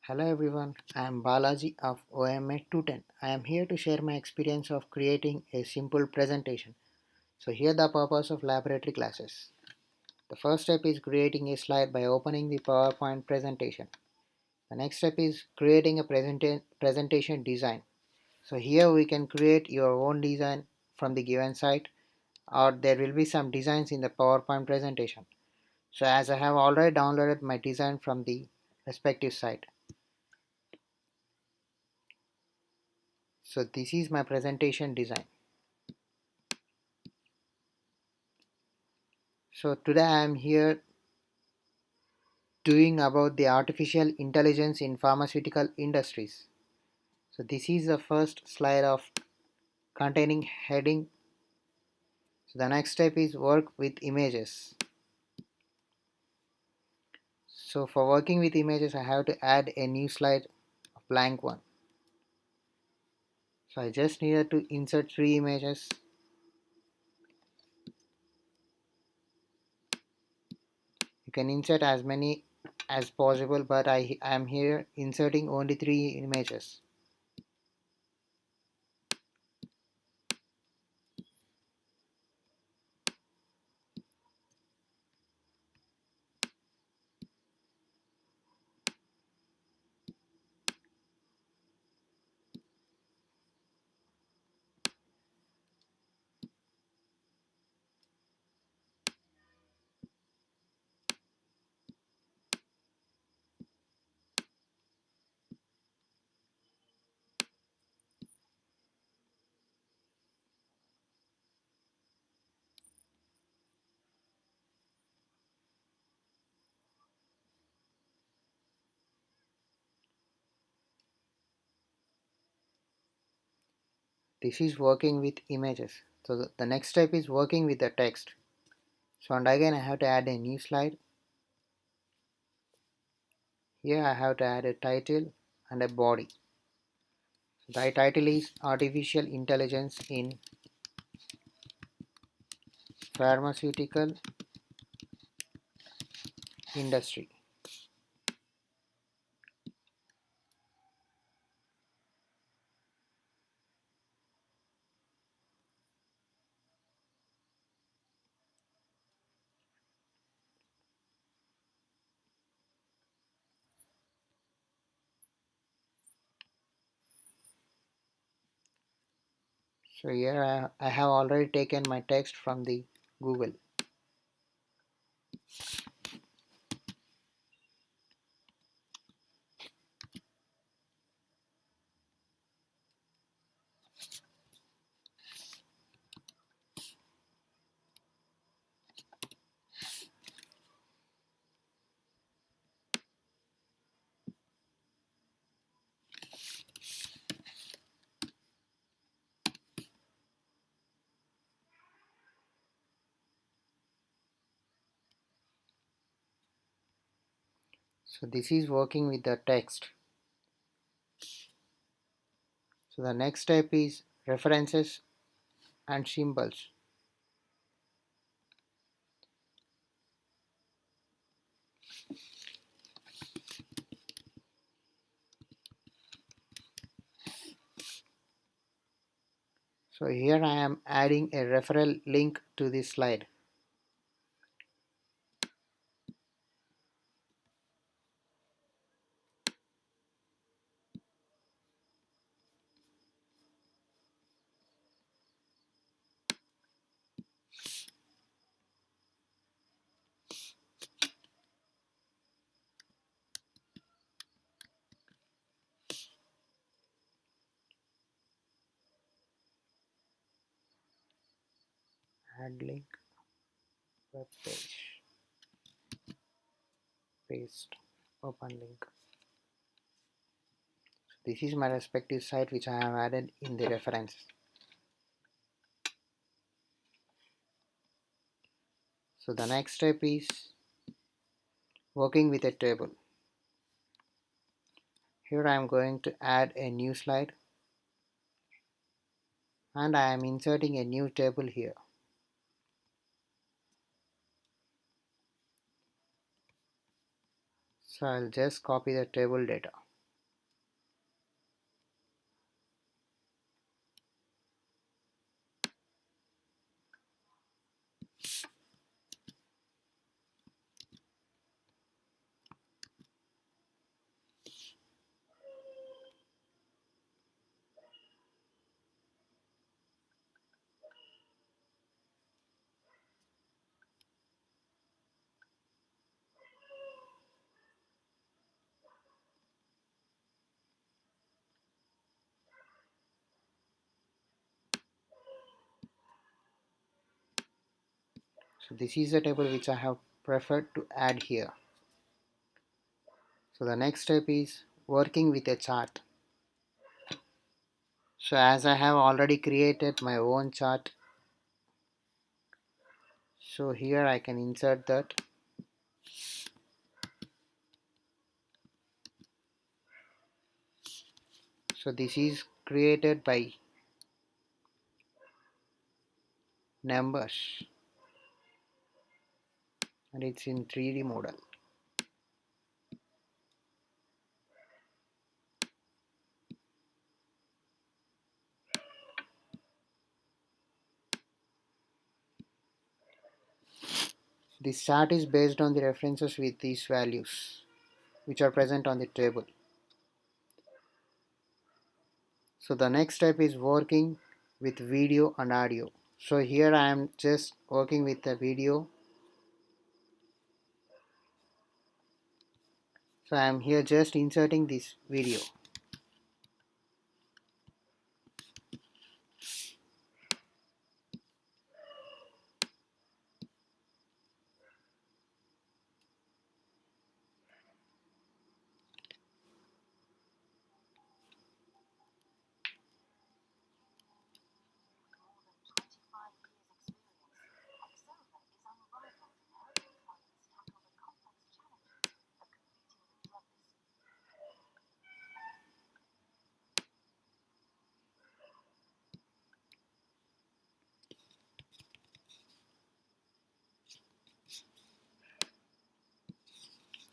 Hello everyone, I am Balaji of OMA 210. I am here to share my experience of creating a simple presentation. So here the purpose of laboratory classes. The first step is creating a slide by opening the PowerPoint presentation. The next step is creating a presentation design. So here we can create your own design from the given site, or there will be some designs in the PowerPoint presentation. So as I have already downloaded my design from the respective site. So this is my presentation design. So today I am here doing about the artificial intelligence in pharmaceutical industries. So this is the first slide of containing heading. So the next step is work with images. So for working with images I have to add a new slide, a blank one. So I just needed to insert 3 images. You can insert as many as possible, but I am here inserting only 3 images. This is working with images. So the next step is working with the text. So and again I have to add a new slide. Here I have to add a title and a body. The title is Artificial Intelligence in Pharmaceutical Industry. So here I have already taken my text from the Google. So this is working with the text. So the next step is references and symbols. So here I am adding a referral link to this slide. Add link, web page, paste, open link. So this is my respective site which I have added in the references. So the next step is working with a table. Here I am going to add a new slide and I am inserting a new table here. So I'll just copy the table data. So this is the table which I have preferred to add here. So the next step is working with a chart. So as I have already created my own chart, so here I can insert that. So this is created by numbers and it's in 3D model. This chart is based on the references with these values which are present on the table. So the next step is working with video and audio. So here I am just working with the video. So I am here just inserting this video.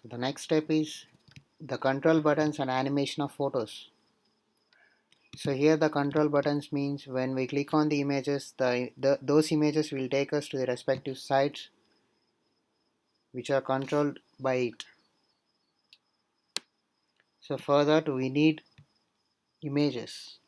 So the next step is the control buttons and animation of photos. So here the control buttons means when we click on the images, those images will take us to the respective sites which are controlled by it. So for that we need images.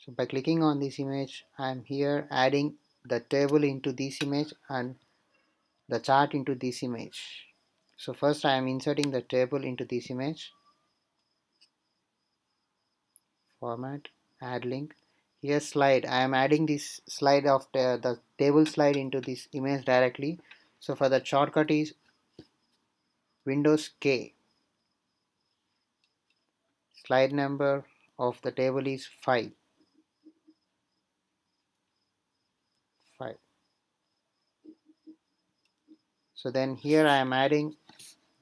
So by clicking on this image, I am here adding the table into this image and the chart into this image. So first I am inserting the table into this image. Format, add link. Here slide, I am adding this slide of the table slide into this image directly. So for the shortcut is Windows K. Slide number of the table is 5. 5. So then here I am adding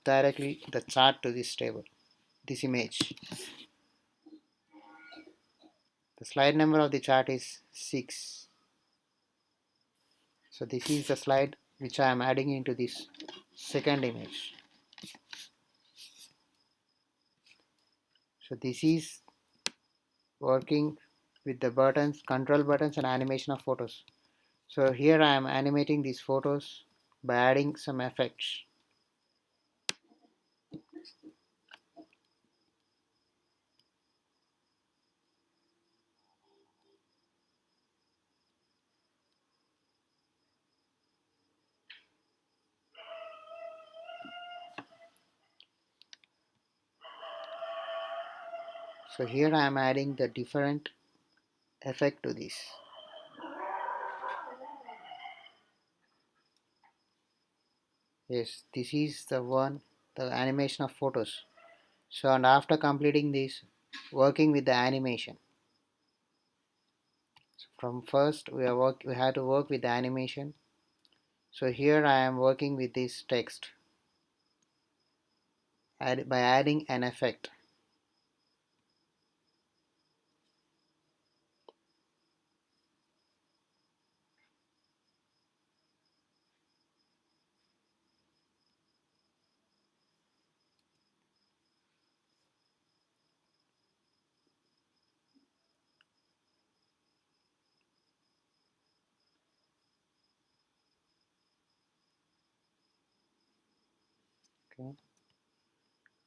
directly the chart to this table, this image. The slide number of the chart is 6. So this is the slide which I am adding into this second image. So this is working with the buttons, control buttons and animation of photos. So here I am animating these photos by adding some effects. So here I am adding the different effect to this. Yes, this is the one, the animation of photos. So and after completing this, working with the animation. So from first we have to work with the animation. So here I am working with this text by adding an effect. Okay,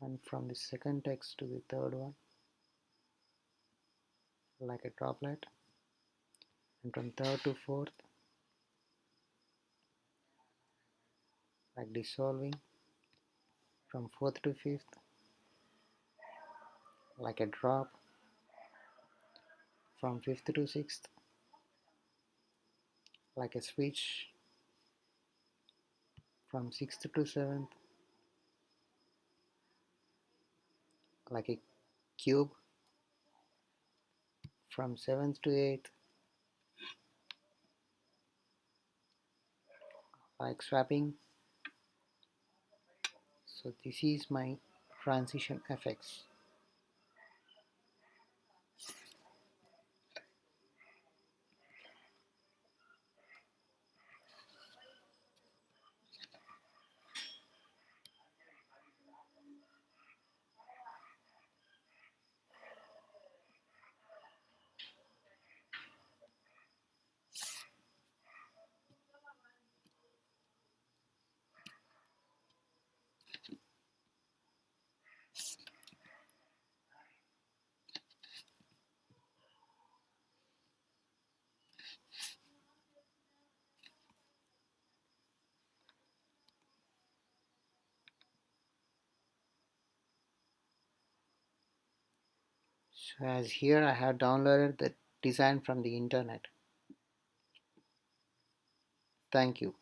and from the second text to the third one, like a droplet, and from third to fourth, like dissolving, from fourth to fifth, like a drop, from fifth to sixth, like a switch, from sixth to seventh, like a cube, from seventh to eighth, like swapping. So this is my transition effects. So as here I have downloaded the design from the internet. Thank you.